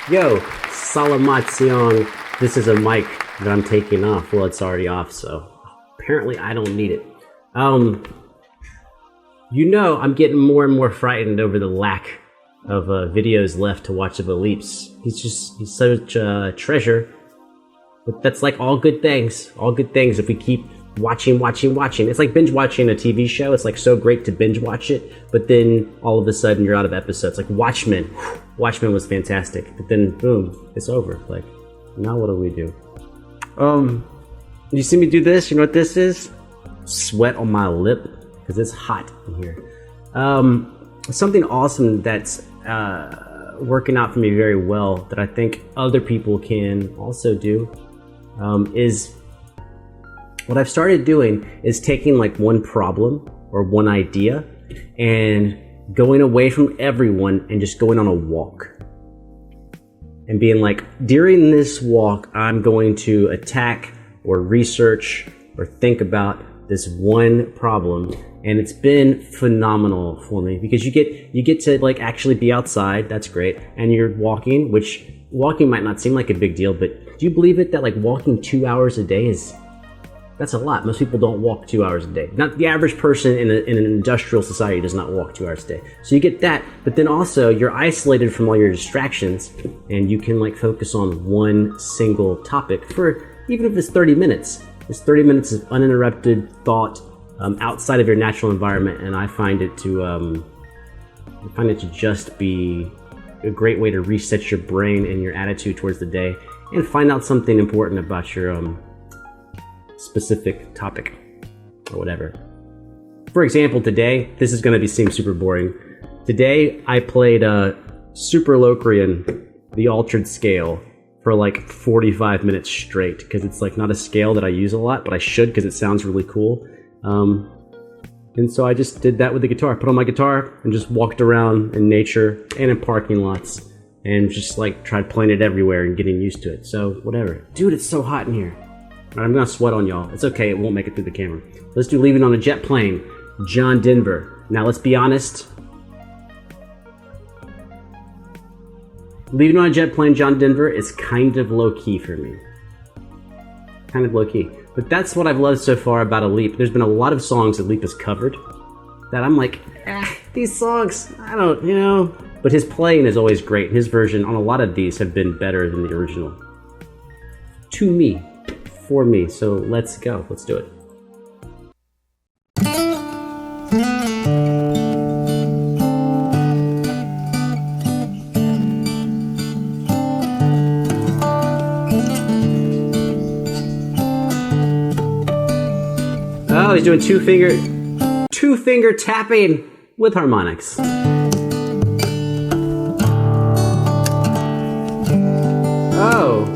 Yo, Salamation. This is a mic that I'm taking off. Well, it's already off, so apparently I don't need it. I'm getting more and more frightened over the lack of videos left to watch of Alip's. He's such a treasure. But that's like all good things. All good things if we keep watching. It's like binge watching a TV show. It's like so great to binge watch it, but then all of a sudden you're out of episodes. Like Watchmen. Watchmen was fantastic, but then boom, it's over. Like, now what do we do? You see me do this? You know what this is? Sweat on my lip, because it's hot in here. Something awesome that's working out for me very well that I think other people can also do is what I've started doing is taking like one problem or one idea and going away from everyone and just going on a walk and being like, during this walk, I'm going to attack or research or think about this one problem. And it's been phenomenal for me because you get to like actually be outside. That's great. And you're walking, which walking might not seem like a big deal, but do you believe it that like walking 2 hours a day that's a lot. Most people don't walk 2 hours a day. Not the average person in an industrial society does not walk 2 hours a day. So you get that, but then also you're isolated from all your distractions and you can like focus on one single topic for, even if it's 30 minutes. It's 30 minutes of uninterrupted thought outside of your natural environment, and I find it to just be a great way to reset your brain and your attitude towards the day and find out something important about your specific topic or whatever. For example, today, this is going to seem super boring. Today, I played Super Locrian, the altered scale, for like 45 minutes straight because it's like not a scale that I use a lot, but I should because it sounds really cool. And so I just did that with the guitar. Put on my guitar and just walked around in nature and in parking lots and just like tried playing it everywhere and getting used to it. So whatever. Dude, it's so hot in here. All right, I'm gonna sweat on y'all. It's okay, it won't make it through the camera. Let's do Leaving on a Jet Plane, John Denver. Now let's be honest. Leaving on a Jet Plane, John Denver is kind of low-key for me. Kind of low-key. But that's what I've loved so far about Alip. There's been a lot of songs Alip has covered that I'm like, these songs, I don't. But his playing is always great. His version on a lot of these have been better than the original. To me. For me. So let's go. Let's do it. Oh, he's doing two finger tapping with harmonics. Oh.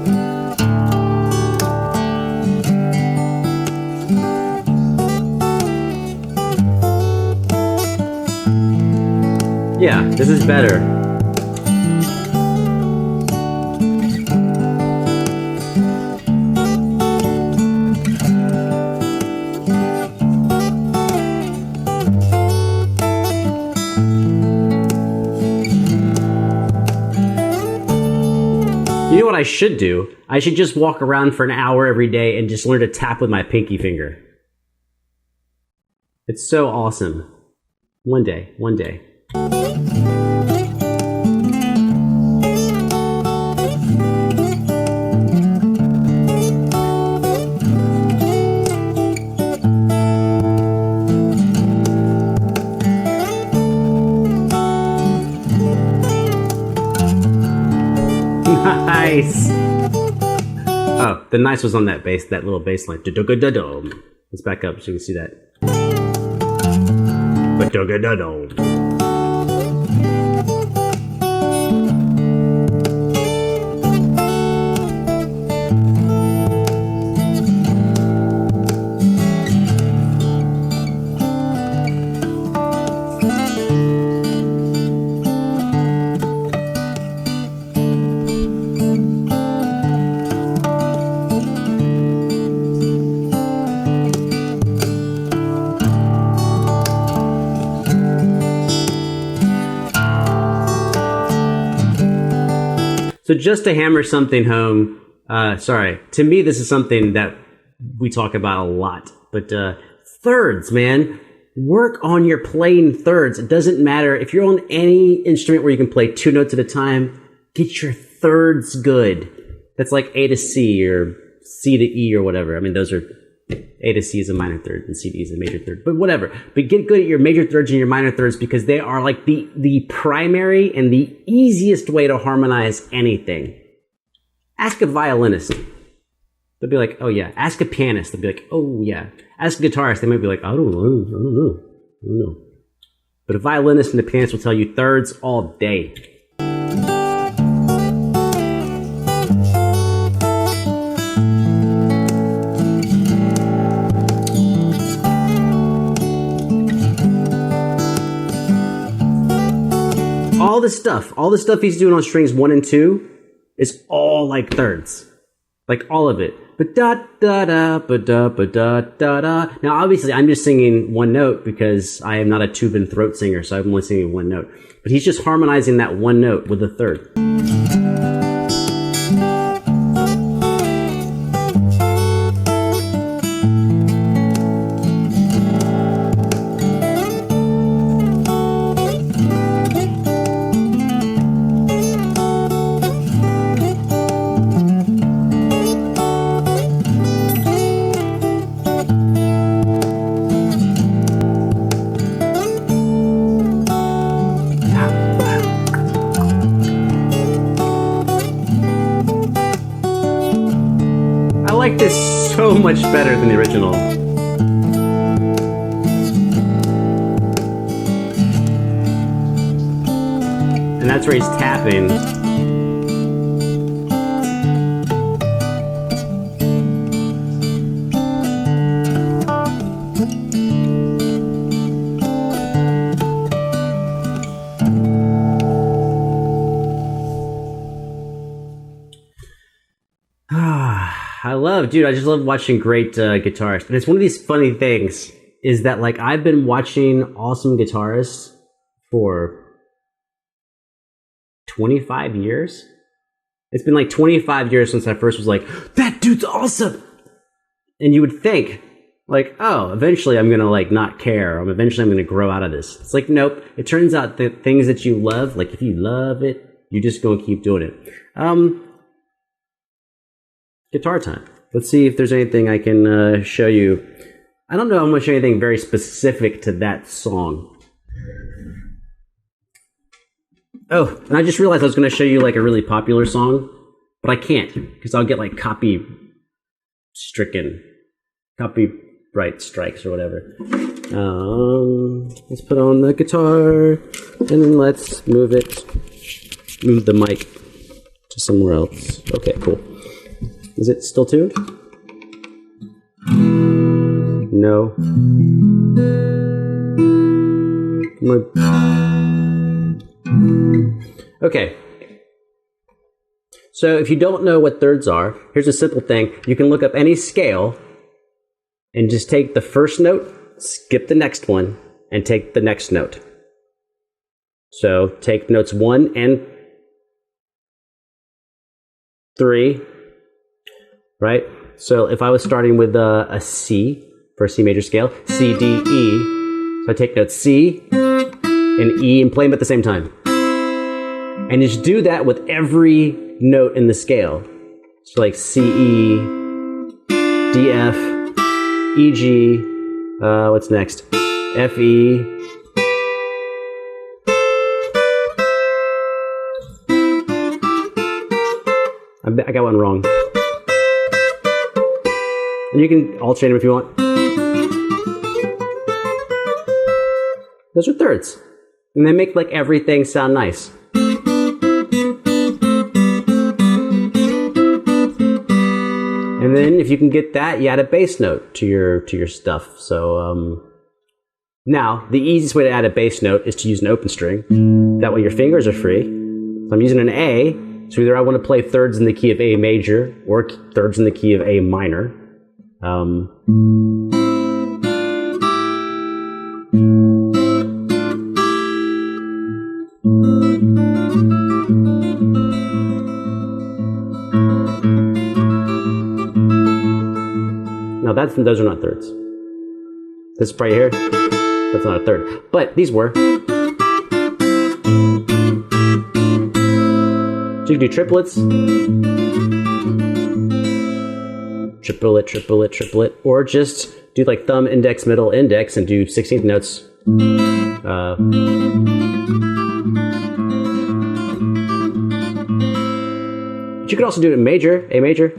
Yeah, this is better. You know what I should do? I should just walk around for an hour every day and just learn to tap with my pinky finger. It's so awesome. One day. Nice. Oh, the nice was on that bass, that little bass line. Let's back up so you can see that. So just to hammer something home, to me this is something that we talk about a lot, but thirds, man. Work on your playing thirds. It doesn't matter if you're on any instrument where you can play 2 notes at a time, get your thirds good. That's like A to C or C to E or whatever. I mean, those are, A to C is a minor third and C to E is a major third, but whatever. But get good at your major thirds and your minor thirds because they are like the primary and the easiest way to harmonize anything. Ask a violinist. They'll be like, oh yeah. Ask a pianist. They'll be like, oh yeah. Ask a guitarist. They might be like, I don't know. But a violinist and a pianist will tell you thirds all day. All the stuff he's doing on strings 1 and 2 is all like thirds. Like all of it. But da da da ba da ba da da da. Now obviously I'm just singing 1 note because I am not a tube and throat singer, so I'm only singing 1 note. But he's just harmonizing that 1 note with a third. I like this so much better than the original. And that's where he's tapping. I just love watching great guitarists. And it's one of these funny things is that like I've been watching awesome guitarists for 25 years. It's been like 25 years since I first was like, that dude's awesome. And you would think like, oh, eventually I'm going to like not care. Eventually I'm going to grow out of this. It's like, nope. It turns out that things that you love, like if you love it, you're just going to keep doing it. Guitar time. Let's see if there's anything I can show you. I don't know how much anything very specific to that song. Oh, and I just realized I was going to show you like a really popular song, but I can't because I'll get like copyright strikes or whatever. Let's put on the guitar and then let's move the mic to somewhere else. Okay, cool. Is it still tuned? No. Okay. So if you don't know what thirds are, here's a simple thing. You can look up any scale and just take the first note, skip the next one, and take the next note. So take notes 1 and 3. Right? So if I was starting with a C for a C major scale, C, D, E. So I take notes C and E and play them at the same time. And just do that with every note in the scale. So like C, E, D, F, E, G, what's next? F, E. I got one wrong. And you can alternate them if you want. Those are thirds. And they make like everything sound nice. And then if you can get that, you add a bass note to your stuff. So now the easiest way to add a bass note is to use an open string. That way your fingers are free. So I'm using an A. So either I want to play thirds in the key of A major or thirds in the key of A minor. No, those are not thirds. This right here, that's not a third. But these were. So you can do triplets. Triplet, triplet, triplet. Or just do like thumb, index, middle, index, and do 16th notes. But you could also do it in major, A major.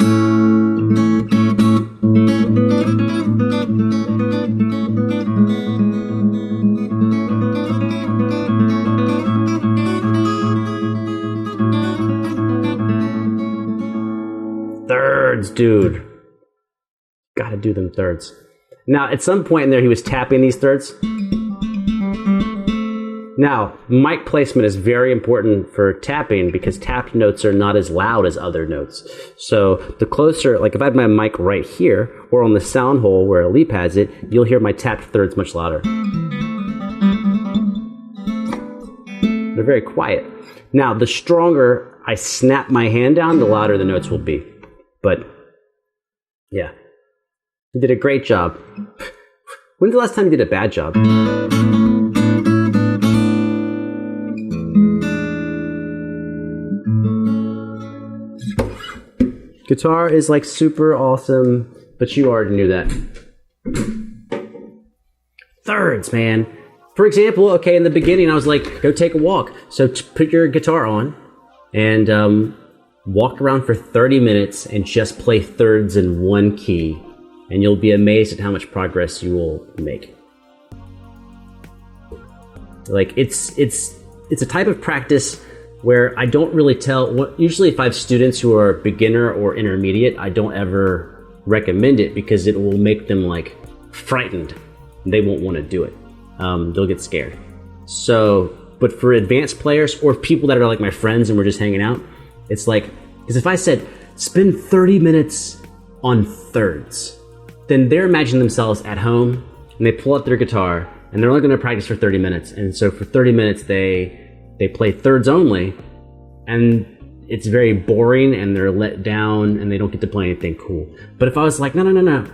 Thirds, dude. Gotta do them thirds. Now, at some point in there, he was tapping these thirds. Now, mic placement is very important for tapping because tapped notes are not as loud as other notes. So the closer, like if I had my mic right here or on the sound hole where Alip has it, you'll hear my tapped thirds much louder. They're very quiet. Now, the stronger I snap my hand down, the louder the notes will be. But, yeah. You did a great job. When's the last time you did a bad job? Guitar is like super awesome, but you already knew that. Thirds, man. For example, okay, in the beginning I was like, go take a walk. So put your guitar on and walk around for 30 minutes and just play thirds in one key. And you'll be amazed at how much progress you will make. Like it's a type of practice where I don't really tell. Usually, if I have students who are beginner or intermediate, I don't ever recommend it because it will make them like frightened. They won't want to do it. They'll get scared. So, but for advanced players or people that are like my friends and we're just hanging out, it's like, because if I said spend 30 minutes on thirds, then they're imagining themselves at home and they pull out their guitar and they're only going to practice for 30 minutes. And so for 30 minutes, they play thirds only and it's very boring and they're let down and they don't get to play anything cool. But if I was like, no,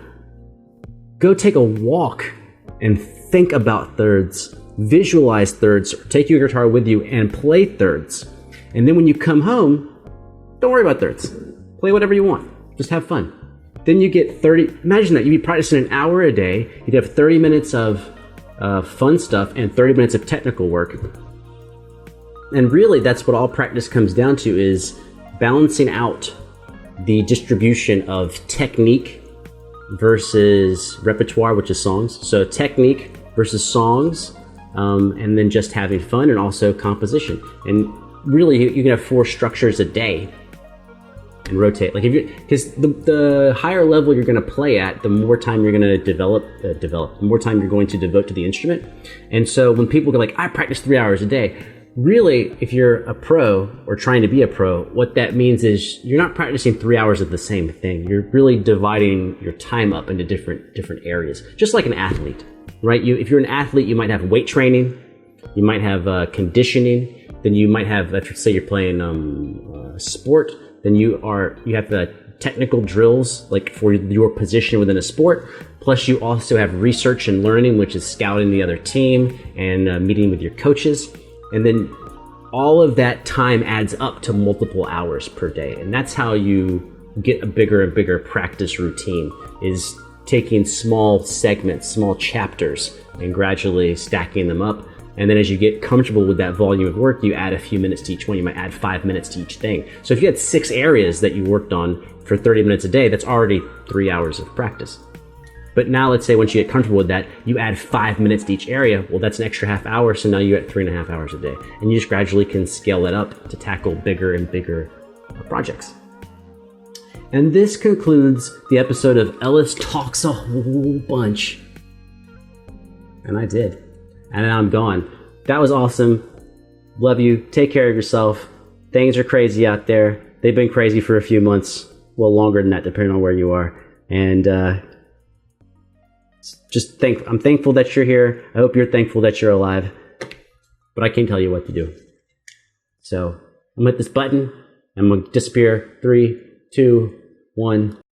go take a walk and think about thirds, visualize thirds, take your guitar with you and play thirds. And then when you come home, don't worry about thirds. Play whatever you want. Just have fun. Then you get 30, imagine that, you'd be practicing an hour a day, you'd have 30 minutes of fun stuff and 30 minutes of technical work. And really that's what all practice comes down to, is balancing out the distribution of technique versus repertoire, which is songs. So technique versus songs, and then just having fun and also composition. And really you can have 4 structures a day and rotate. Like if you, because the higher level you're going to play at, the more time you're going to develop, the more time you're going to devote to the instrument. And so when people go like, I practice 3 hours a day, really, if you're a pro or trying to be a pro, what that means is you're not practicing 3 hours of the same thing. You're really dividing your time up into different areas, just like an athlete, right? If you're an athlete, you might have weight training, you might have conditioning, then you might have, let's say you're playing sport, then you have the technical drills like for your position within a sport. Plus you also have research and learning, which is scouting the other team and meeting with your coaches. And then all of that time adds up to multiple hours per day. And that's how you get a bigger and bigger practice routine, is taking small segments, small chapters, and gradually stacking them up. And then as you get comfortable with that volume of work, you add a few minutes to each one. You might add 5 minutes to each thing. So if you had 6 areas that you worked on for 30 minutes a day, that's already 3 hours of practice. But now let's say once you get comfortable with that, you add 5 minutes to each area. Well, that's an extra half hour. So now you're at 3.5 hours a day. And you just gradually can scale that up to tackle bigger and bigger projects. And this concludes the episode of Ellis Talks a Whole Bunch. And I did. And then I'm gone. That was awesome. Love you. Take care of yourself. Things are crazy out there. They've been crazy for a few months. Well, longer than that, depending on where you are. And I'm thankful that you're here. I hope you're thankful that you're alive. But I can't tell you what to do. So I'm gonna hit this button. I'm gonna disappear. 3, 2, 1.